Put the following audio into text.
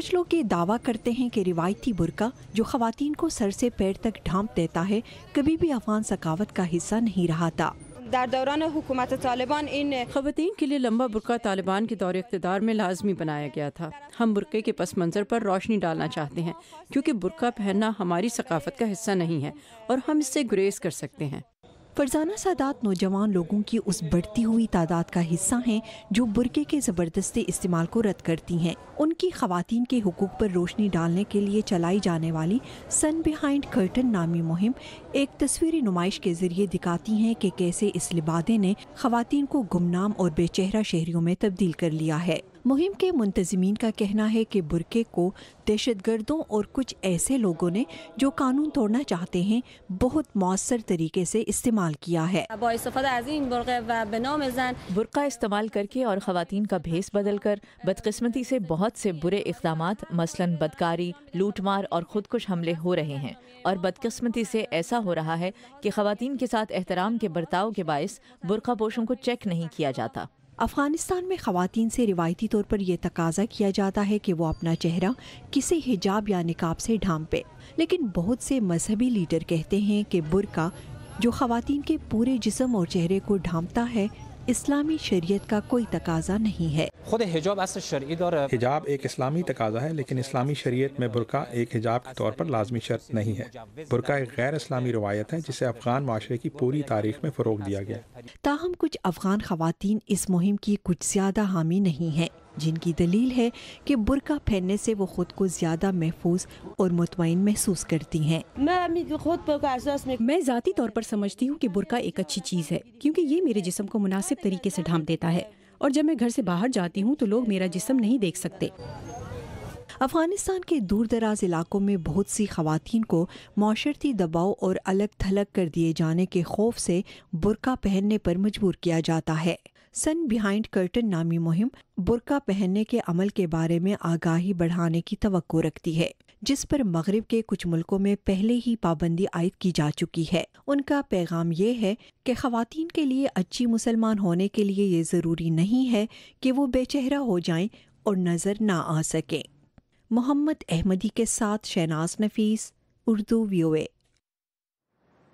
کچھ لوگ یہ دعویٰ کرتے ہیں کہ روایتی برقع جو خواتین کو سر سے پیر تک ڈھانپ دیتا ہے کبھی بھی افغان ثقافت کا حصہ نہیں رہا تھا۔ در دوران حکومت طالبان خواتین کے لیے لمبا برقع طالبان کے دور اقتدار میں لازمی بنایا گیا تھا۔ ہم برقعے کے پس منظر پر روشنی ڈالنا چاہتے ہیں کیونکہ برقع پہننا ہماری ثقافت کا حصہ نہیں ہے اور ہم اس سے گریز کر سکتے ہیں۔ فرزانہ سادات نوجوان لوگوں کی اس بڑھتی ہوئی تعداد کا حصہ ہیں جو برقعے کے زبردستی استعمال کو رد کرتی ہیں۔ ان کی خواتین کے حقوق پر روشنی ڈالنے کے لیے چلائی جانے والی سن بیہائنڈ کرٹن نامی مہم ایک تصویری نمائش کے ذریعے دکھاتی ہیں کہ کیسے اس لبادے نے خواتین کو گمنام اور بے چہرہ شہریوں میں تبدیل کر لیا ہے۔ مہم کے منتظمین کا کہنا ہے کہ برقعے کو دہشت گردوں اور کچھ ایسے لوگوں نے جو قانون توڑنا چاہتے ہیں بہت مؤثر طریقے سے استعمال کیا ہے۔ برقع استعمال کر کے اور خواتین کا بھیس بدل کر بدقسمتی سے بہت سے برے اقدامات مثلاً بدکاری، لوٹ مار اور خودکش حملے ہو رہے ہیں، اور بدقسمتی سے ایسا ہو رہا ہے کہ خواتین کے ساتھ احترام کے برتاؤ کے باعث برقع پوشوں کو چیک نہیں کیا جاتا۔ افغانستان میں خواتین سے روایتی طور پر یہ تقاضا کیا جاتا ہے کہ وہ اپنا چہرہ کسی حجاب یا نقاب سے ڈھانپے، لیکن بہت سے مذہبی لیڈر کہتے ہیں کہ برقع جو خواتین کے پورے جسم اور چہرے کو ڈھانپتا ہے اسلامی شریعت کا کوئی تقاضا نہیں ہے۔ خود حجاب اصل شرعی دور حجاب ایک اسلامی تقاضا ہے، لیکن اسلامی شریعت میں برقع ایک حجاب کے طور پر لازمی شرط نہیں ہے۔ برقع ایک غیر اسلامی روایت ہے جسے افغان معاشرے کی پوری تاریخ میں فروغ دیا گیا۔ تاہم کچھ افغان خواتین اس مہم کی کچھ زیادہ حامی نہیں ہیں، جن کی دلیل ہے کہ برقع پہننے سے وہ خود کو زیادہ محفوظ اور مطمئن محسوس کرتی ہیں۔ میں ذاتی طور پر سمجھتی ہوں کہ برقع ایک اچھی چیز ہے کیونکہ یہ میرے جسم کو مناسب طریقے سے ڈھانپ دیتا ہے، اور جب میں گھر سے باہر جاتی ہوں تو لوگ میرا جسم نہیں دیکھ سکتے۔ افغانستان کے دور دراز علاقوں میں بہت سی خواتین کو معاشرتی دباؤ اور الگ تھلگ کر دیے جانے کے خوف سے برقع پہننے پر مجبور کیا جاتا ہے۔ سن بیہائنڈ کرٹن نامی مہم برقع پہننے کے عمل کے بارے میں آگاہی بڑھانے کی توقع رکھتی ہے، جس پر مغرب کے کچھ ملکوں میں پہلے ہی پابندی عائد کی جا چکی ہے۔ ان کا پیغام یہ ہے کہ خواتین کے لیے اچھی مسلمان ہونے کے لیے یہ ضروری نہیں ہے کہ وہ بے چہرہ ہو جائیں اور نظر نہ آ سکیں۔ محمد احمدی کے ساتھ شہناز نفیس، اردو VOA۔